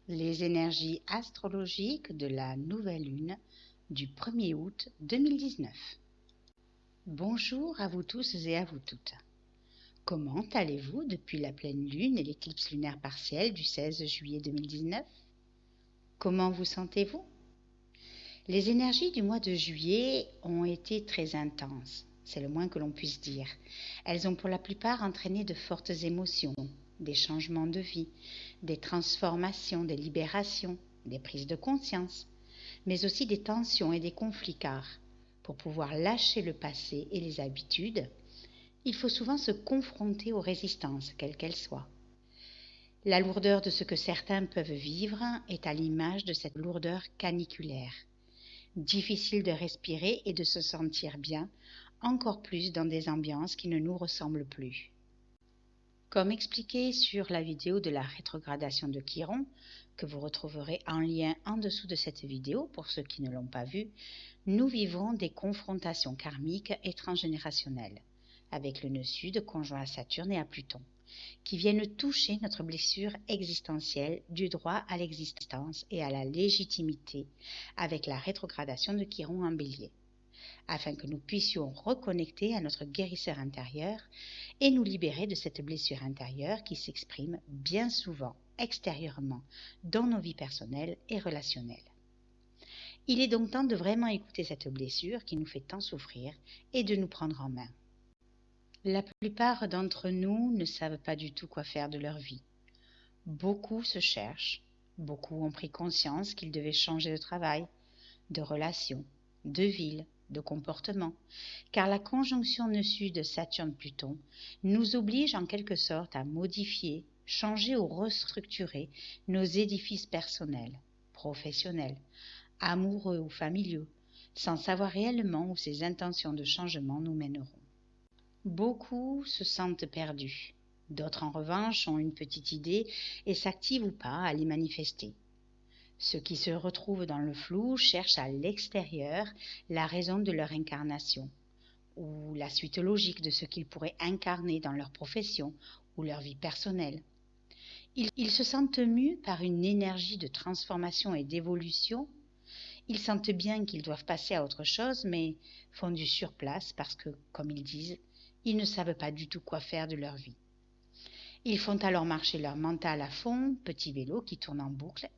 Les énergies astrologiques de la nouvelle lune du 1er août 2019. Bonjour à vous tous et à vous toutes. Comment allez-vous depuis la pleine lune et l'éclipse lunaire partielle du 16 juillet 2019 ? Comment vous sentez-vous ? Les énergies du mois de juillet ont été très intenses, c'est le moins que l'on puisse dire. Elles ont pour la plupart entraîné de fortes émotions, des changements de vie, des transformations, des libérations, des prises de conscience, mais aussi des tensions et des conflits car, pour pouvoir lâcher le passé et les habitudes, il faut souvent se confronter aux résistances, quelles qu'elles soient. La lourdeur de ce que certains peuvent vivre est à l'image de cette lourdeur caniculaire. Difficile de respirer et de se sentir bien, encore plus dans des ambiances qui ne nous ressemblent plus. Comme expliqué sur la vidéo de la rétrogradation de Chiron, que vous retrouverez en lien en dessous de cette vidéo pour ceux qui ne l'ont pas vue, nous vivons des confrontations karmiques et transgénérationnelles, avec le nœud sud conjoint à Saturne et à Pluton, qui viennent toucher notre blessure existentielle du droit à l'existence et à la légitimité avec la rétrogradation de Chiron en Bélier, afin que nous puissions reconnecter à notre guérisseur intérieur et nous libérer de cette blessure intérieure qui s'exprime bien souvent extérieurement dans nos vies personnelles et relationnelles. Il est donc temps de vraiment écouter cette blessure qui nous fait tant souffrir et de nous prendre en main. La plupart d'entre nous ne savent pas du tout quoi faire de leur vie. Beaucoup se cherchent, beaucoup ont pris conscience qu'ils devaient changer de travail, de relation, de ville, de comportement, car la conjonction nœud sud Saturne-Pluton nous oblige en quelque sorte à modifier, changer ou restructurer nos édifices personnels, professionnels, amoureux ou familiaux, sans savoir réellement où ces intentions de changement nous mèneront. Beaucoup se sentent perdus, d'autres en revanche ont une petite idée et s'activent ou pas à les manifester. Ceux qui se retrouvent dans le flou cherchent à l'extérieur la raison de leur incarnation ou la suite logique de ce qu'ils pourraient incarner dans leur profession ou leur vie personnelle. Ils se sentent mus par une énergie de transformation et d'évolution. Ils sentent bien qu'ils doivent passer à autre chose, mais font du surplace parce que, comme ils disent, ils ne savent pas du tout quoi faire de leur vie. Ils font alors marcher leur mental à fond, petit vélo qui tourne en boucle,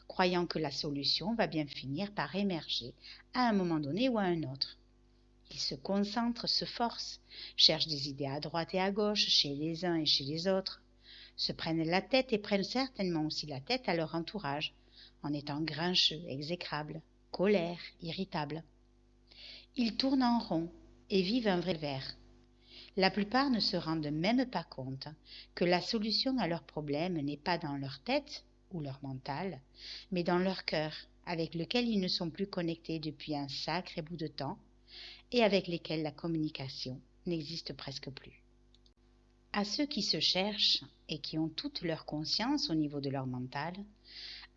croyant que la solution va bien finir par émerger à un moment donné ou à un autre. Ils se concentrent, se forcent, cherchent des idées à droite et à gauche, chez les uns et chez les autres, se prennent la tête et prennent certainement aussi la tête à leur entourage, en étant grincheux, exécrables, colères, irritables. Ils tournent en rond et vivent un vrai calvaire. La plupart ne se rendent même pas compte que la solution à leurs problèmes n'est pas dans leur tête ou leur mental, mais dans leur cœur, avec lequel ils ne sont plus connectés depuis un sacré bout de temps et avec lesquels la communication n'existe presque plus. À ceux qui se cherchent et qui ont toute leur conscience au niveau de leur mental,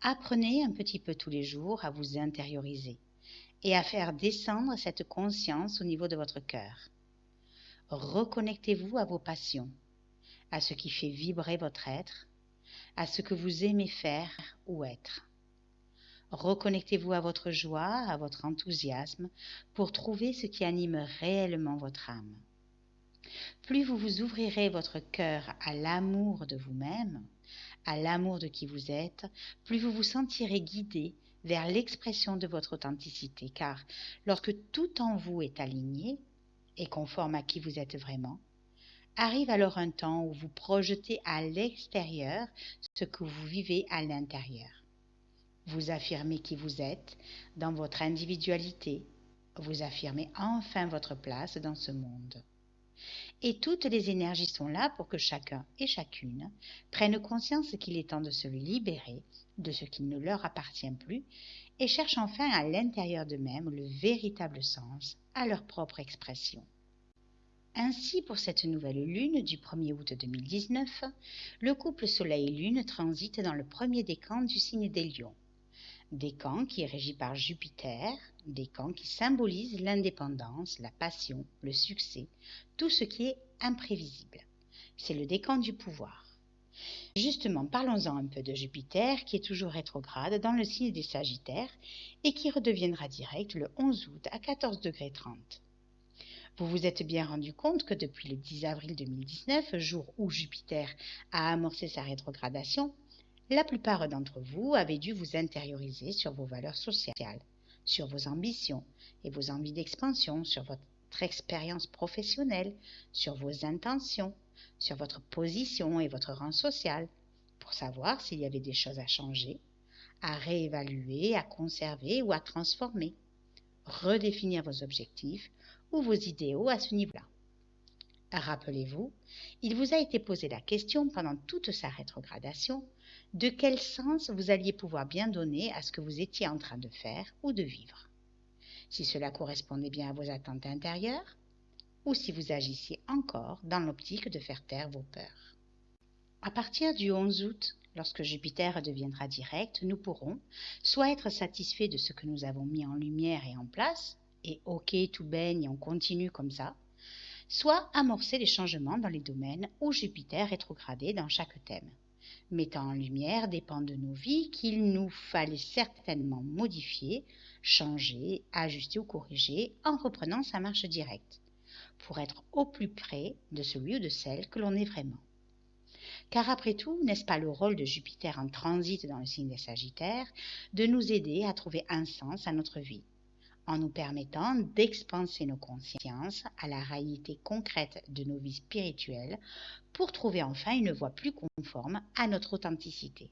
apprenez un petit peu tous les jours à vous intérioriser et à faire descendre cette conscience au niveau de votre cœur. Reconnectez-vous à vos passions, à ce qui fait vibrer votre être, à ce que vous aimez faire ou être. Reconnectez-vous à votre joie, à votre enthousiasme, pour trouver ce qui anime réellement votre âme. Plus vous vous ouvrirez votre cœur à l'amour de vous-même, à l'amour de qui vous êtes, plus vous vous sentirez guidé vers l'expression de votre authenticité, car lorsque tout en vous est aligné, et conforme à qui vous êtes vraiment, arrive alors un temps où vous projetez à l'extérieur ce que vous vivez à l'intérieur. Vous affirmez qui vous êtes dans votre individualité, vous affirmez enfin votre place dans ce monde. Et toutes les énergies sont là pour que chacun et chacune prenne conscience qu'il est temps de se libérer de ce qui ne leur appartient plus et cherchent enfin à l'intérieur d'eux-mêmes le véritable sens à leur propre expression. Ainsi, pour cette nouvelle lune du 1er août 2019, le couple Soleil-Lune transite dans le premier décan du signe des Lions. Décan qui est régi par Jupiter, décan qui symbolise l'indépendance, la passion, le succès, tout ce qui est imprévisible. C'est le décan du pouvoir. Justement, parlons-en un peu de Jupiter qui est toujours rétrograde dans le signe des Sagittaires et qui redeviendra direct le 11 août à 14,30 degrés. Vous vous êtes bien rendu compte que depuis le 10 avril 2019, jour où Jupiter a amorcé sa rétrogradation, la plupart d'entre vous avaient dû vous intérioriser sur vos valeurs sociales, sur vos ambitions et vos envies d'expansion, sur votre expérience professionnelle, sur vos intentions, sur votre position et votre rang social, pour savoir s'il y avait des choses à changer, à réévaluer, à conserver ou à transformer, redéfinir vos objectifs ou vos idéaux à ce niveau-là. Rappelez-vous, il vous a été posé la question pendant toute sa rétrogradation de quel sens vous alliez pouvoir bien donner à ce que vous étiez en train de faire ou de vivre. Si cela correspondait bien à vos attentes intérieures ou si vous agissiez encore dans l'optique de faire taire vos peurs. À partir du 11 août, lorsque Jupiter deviendra direct, nous pourrons soit être satisfaits de ce que nous avons mis en lumière et en place, et ok, tout baigne et on continue comme ça, soit amorcer les changements dans les domaines où Jupiter rétrogradait dans chaque thème, mettant en lumière des pans de nos vies qu'il nous fallait certainement modifier, changer, ajuster ou corriger en reprenant sa marche directe, pour être au plus près de celui ou de celle que l'on est vraiment. Car après tout, n'est-ce pas le rôle de Jupiter en transit dans le signe des Sagittaires de nous aider à trouver un sens à notre vie, en nous permettant d'expanser nos consciences à la réalité concrète de nos vies spirituelles pour trouver enfin une voie plus conforme à notre authenticité.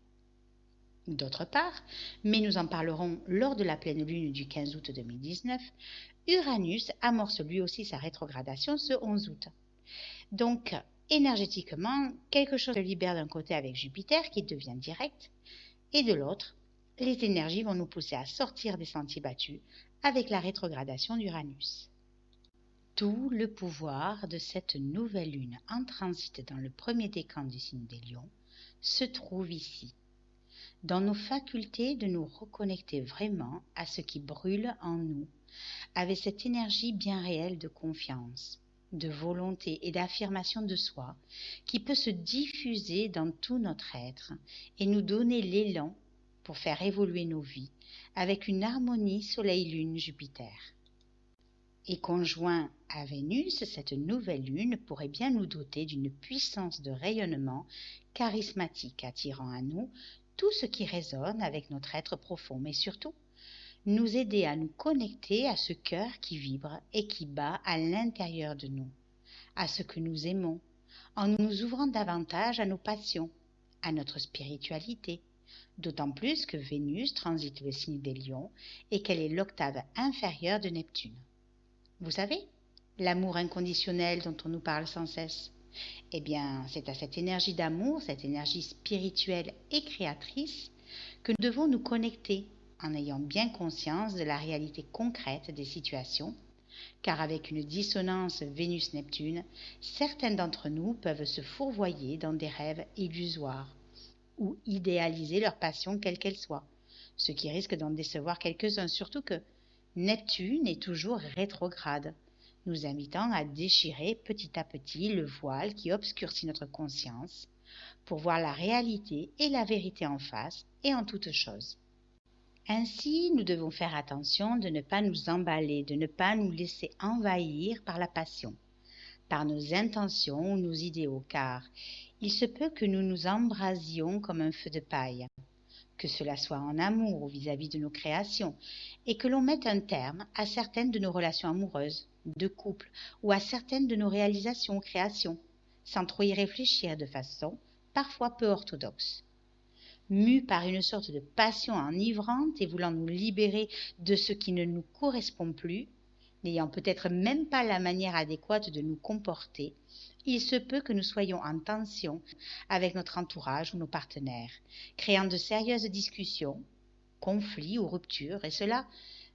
D'autre part, mais nous en parlerons lors de la pleine lune du 15 août 2019, Uranus amorce lui aussi sa rétrogradation ce 11 août. Donc, énergétiquement, quelque chose se libère d'un côté avec Jupiter qui devient direct, et de l'autre, les énergies vont nous pousser à sortir des sentiers battus avec la rétrogradation d'Uranus. Tout le pouvoir de cette nouvelle lune en transit dans le premier décan du signe des Lions se trouve ici, dans nos facultés de nous reconnecter vraiment à ce qui brûle en nous, avec cette énergie bien réelle de confiance, de volonté et d'affirmation de soi qui peut se diffuser dans tout notre être et nous donner l'élan pour faire évoluer nos vies avec une harmonie Soleil-Lune-Jupiter. Et conjoint à Vénus, cette nouvelle lune pourrait bien nous doter d'une puissance de rayonnement charismatique attirant à nous tout ce qui résonne avec notre être profond, mais surtout nous aider à nous connecter à ce cœur qui vibre et qui bat à l'intérieur de nous, à ce que nous aimons, en nous ouvrant davantage à nos passions, à notre spiritualité, d'autant plus que Vénus transite le signe des Lions et qu'elle est l'octave inférieure de Neptune. Vous savez, l'amour inconditionnel dont on nous parle sans cesse. Eh bien, c'est à cette énergie d'amour, cette énergie spirituelle et créatrice, que nous devons nous connecter en ayant bien conscience de la réalité concrète des situations, car avec une dissonance Vénus-Neptune, certains d'entre nous peuvent se fourvoyer dans des rêves illusoires ou idéaliser leur passion quelle qu'elle soit, ce qui risque d'en décevoir quelques-uns, surtout que Neptune est toujours rétrograde, nous invitant à déchirer petit à petit le voile qui obscurcit notre conscience pour voir la réalité et la vérité en face et en toutes choses. Ainsi, nous devons faire attention de ne pas nous emballer, de ne pas nous laisser envahir par la passion, par nos intentions ou nos idéaux, car il se peut que nous nous embrasions comme un feu de paille, que cela soit en amour ou vis-à-vis de nos créations, et que l'on mette un terme à certaines de nos relations amoureuses, de couple, ou à certaines de nos réalisations ou créations, sans trop y réfléchir de façon parfois peu orthodoxe. Mus par une sorte de passion enivrante et voulant nous libérer de ce qui ne nous correspond plus, n'ayant peut-être même pas la manière adéquate de nous comporter, il se peut que nous soyons en tension avec notre entourage ou nos partenaires, créant de sérieuses discussions, conflits ou ruptures, et cela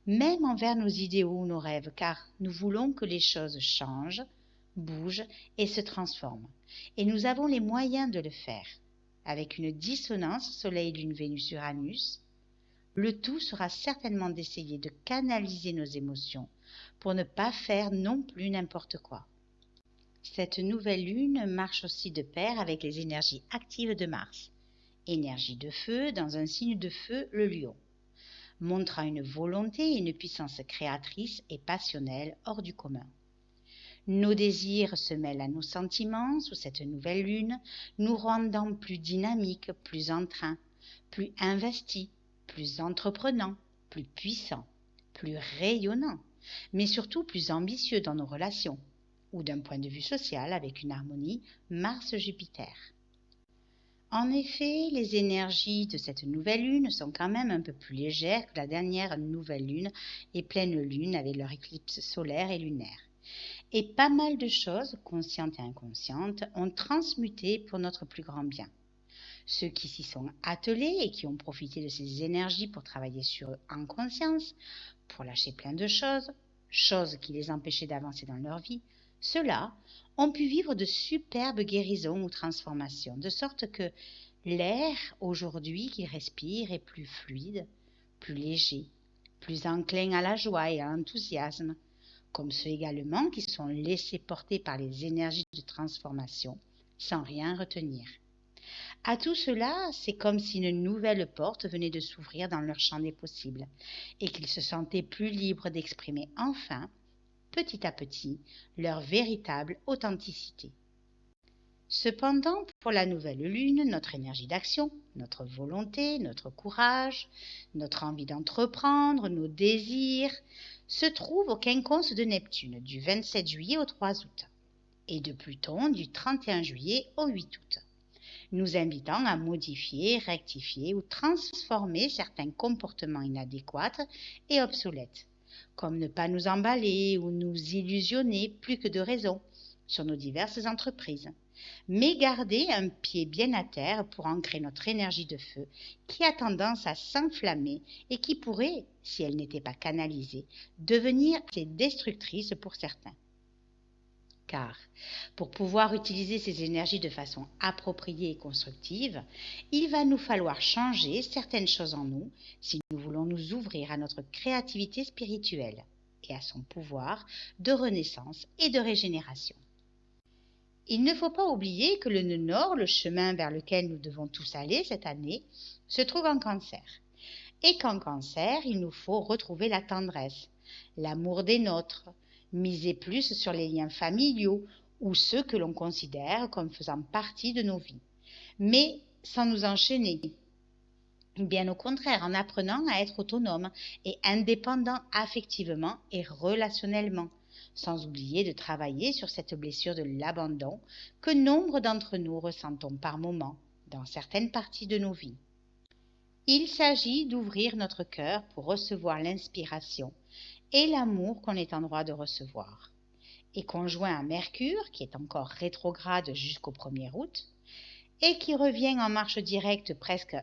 même envers nos idéaux ou nos rêves, car nous voulons que les choses changent, bougent et se transforment, et nous avons les moyens de le faire. Avec une dissonance Soleil-Lune-Vénus-Uranus, le tout sera certainement d'essayer de canaliser nos émotions pour ne pas faire non plus n'importe quoi. Cette nouvelle lune marche aussi de pair avec les énergies actives de Mars, énergie de feu dans un signe de feu, le lion, montrant une volonté et une puissance créatrice et passionnelle hors du commun. Nos désirs se mêlent à nos sentiments sous cette nouvelle lune, nous rendant plus dynamiques, plus en train, plus investis, plus entreprenants, plus puissants, plus rayonnants, mais surtout plus ambitieux dans nos relations, ou d'un point de vue social avec une harmonie Mars-Jupiter. En effet, les énergies de cette nouvelle lune sont quand même un peu plus légères que la dernière nouvelle lune et pleine lune avec leur éclipse solaire et lunaire. Et pas mal de choses, conscientes et inconscientes, ont transmuté pour notre plus grand bien. Ceux qui s'y sont attelés et qui ont profité de ces énergies pour travailler sur eux en conscience, pour lâcher plein de choses qui les empêchaient d'avancer dans leur vie, ceux-là ont pu vivre de superbes guérisons ou transformations, de sorte que l'air aujourd'hui qu'ils respirent est plus fluide, plus léger, plus enclin à la joie et à l'enthousiasme, comme ceux également qui sont laissés porter par les énergies de transformation sans rien retenir. À tout cela, c'est comme si une nouvelle porte venait de s'ouvrir dans leur champ des possibles et qu'ils se sentaient plus libres d'exprimer enfin, petit à petit, leur véritable authenticité. Cependant, pour la nouvelle lune, notre énergie d'action, notre volonté, notre courage, notre envie d'entreprendre, nos désirs, se trouvent au quinconce de Neptune du 27 juillet au 3 août et de Pluton du 31 juillet au 8 août, nous invitant à modifier, rectifier ou transformer certains comportements inadéquats et obsolètes, comme ne pas nous emballer ou nous illusionner plus que de raison sur nos diverses entreprises, mais garder un pied bien à terre pour ancrer notre énergie de feu qui a tendance à s'enflammer et qui pourrait, si elle n'était pas canalisée, devenir assez destructrice pour certains. Car pour pouvoir utiliser ces énergies de façon appropriée et constructive, il va nous falloir changer certaines choses en nous si nous voulons nous ouvrir à notre créativité spirituelle et à son pouvoir de renaissance et de régénération. Il ne faut pas oublier que le nœud nord, le chemin vers lequel nous devons tous aller cette année, se trouve en Cancer. Et qu'en Cancer, il nous faut retrouver la tendresse, l'amour des nôtres, miser plus sur les liens familiaux ou ceux que l'on considère comme faisant partie de nos vies, mais sans nous enchaîner. Bien au contraire, en apprenant à être autonome et indépendant affectivement et relationnellement, sans oublier de travailler sur cette blessure de l'abandon que nombre d'entre nous ressentons par moments dans certaines parties de nos vies. Il s'agit d'ouvrir notre cœur pour recevoir l'inspiration et l'amour qu'on est en droit de recevoir. Et conjoint à Mercure, qui est encore rétrograde jusqu'au 1er août, et qui revient en marche directe presque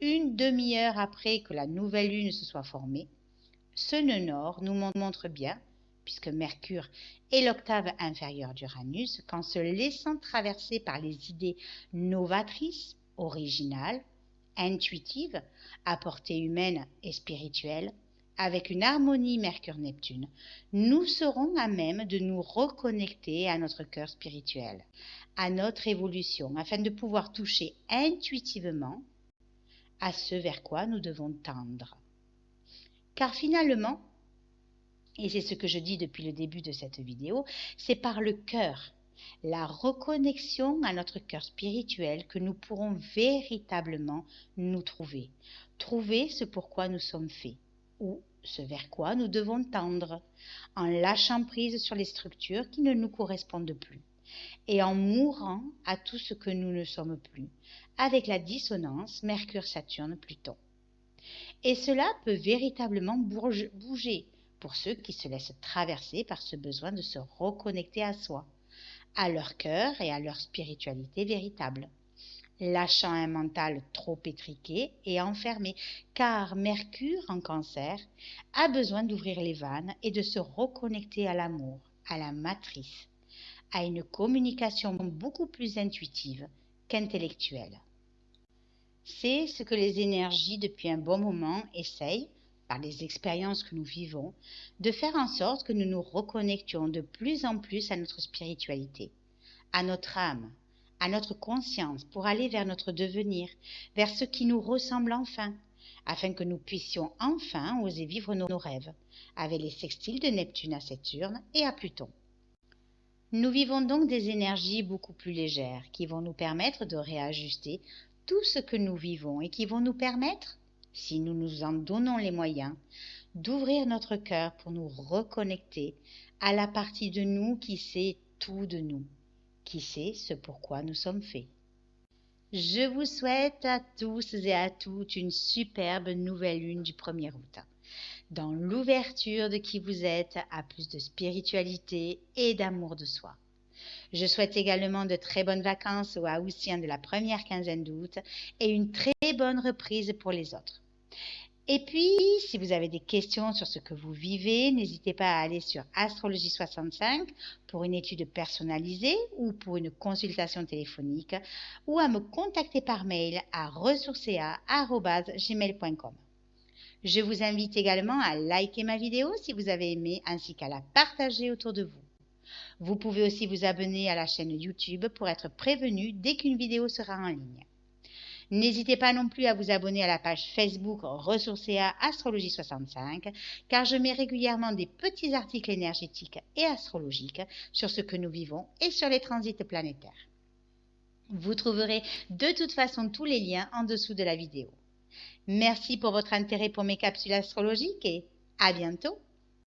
une demi-heure après que la nouvelle lune se soit formée, ce nœud nord nous montre bien, puisque Mercure est l'octave inférieure d'Uranus, qu'en se laissant traverser par les idées novatrices, originales, intuitives, à portée humaine et spirituelle, avec une harmonie Mercure-Neptune, nous serons à même de nous reconnecter à notre cœur spirituel, à notre évolution, afin de pouvoir toucher intuitivement à ce vers quoi nous devons tendre. Car finalement, et c'est ce que je dis depuis le début de cette vidéo, c'est par le cœur, la reconnexion à notre cœur spirituel que nous pourrons véritablement nous trouver ce pourquoi nous sommes faits, ou ce vers quoi nous devons tendre, en lâchant prise sur les structures qui ne nous correspondent plus, et en mourant à tout ce que nous ne sommes plus, avec la dissonance Mercure-Saturne-Pluton. Et cela peut véritablement bouger pour ceux qui se laissent traverser par ce besoin de se reconnecter à soi, à leur cœur et à leur spiritualité véritable, lâchant un mental trop étriqué et enfermé, car Mercure en Cancer a besoin d'ouvrir les vannes et de se reconnecter à l'amour, à la matrice, à une communication beaucoup plus intuitive qu'intellectuelle. C'est ce que les énergies depuis un bon moment essayent, par les expériences que nous vivons, de faire en sorte que nous nous reconnections de plus en plus à notre spiritualité, à notre âme, à notre conscience pour aller vers notre devenir, vers ce qui nous ressemble enfin, afin que nous puissions enfin oser vivre nos rêves, avec les sextiles de Neptune à Saturne et à Pluton. Nous vivons donc des énergies beaucoup plus légères qui vont nous permettre de réajuster tout ce que nous vivons et qui vont nous permettre, si nous nous en donnons les moyens, d'ouvrir notre cœur pour nous reconnecter à la partie de nous qui sait tout de nous, qui sait ce pourquoi nous sommes faits. Je vous souhaite à tous et à toutes une superbe nouvelle lune du 1er août, dans l'ouverture de qui vous êtes à plus de spiritualité et d'amour de soi. Je souhaite également de très bonnes vacances aux Haussiens de la première quinzaine d'août et une très bonne reprise pour les autres. Et puis, si vous avez des questions sur ce que vous vivez, n'hésitez pas à aller sur Astrologie 65 pour une étude personnalisée ou pour une consultation téléphonique ou à me contacter par mail à ressourcea@gmail.com. Je vous invite également à liker ma vidéo si vous avez aimé ainsi qu'à la partager autour de vous. Vous pouvez aussi vous abonner à la chaîne YouTube pour être prévenu dès qu'une vidéo sera en ligne. N'hésitez pas non plus à vous abonner à la page Facebook Ressourcea Astrologie 65 car je mets régulièrement des petits articles énergétiques et astrologiques sur ce que nous vivons et sur les transits planétaires. Vous trouverez de toute façon tous les liens en dessous de la vidéo. Merci pour votre intérêt pour mes capsules astrologiques et à bientôt!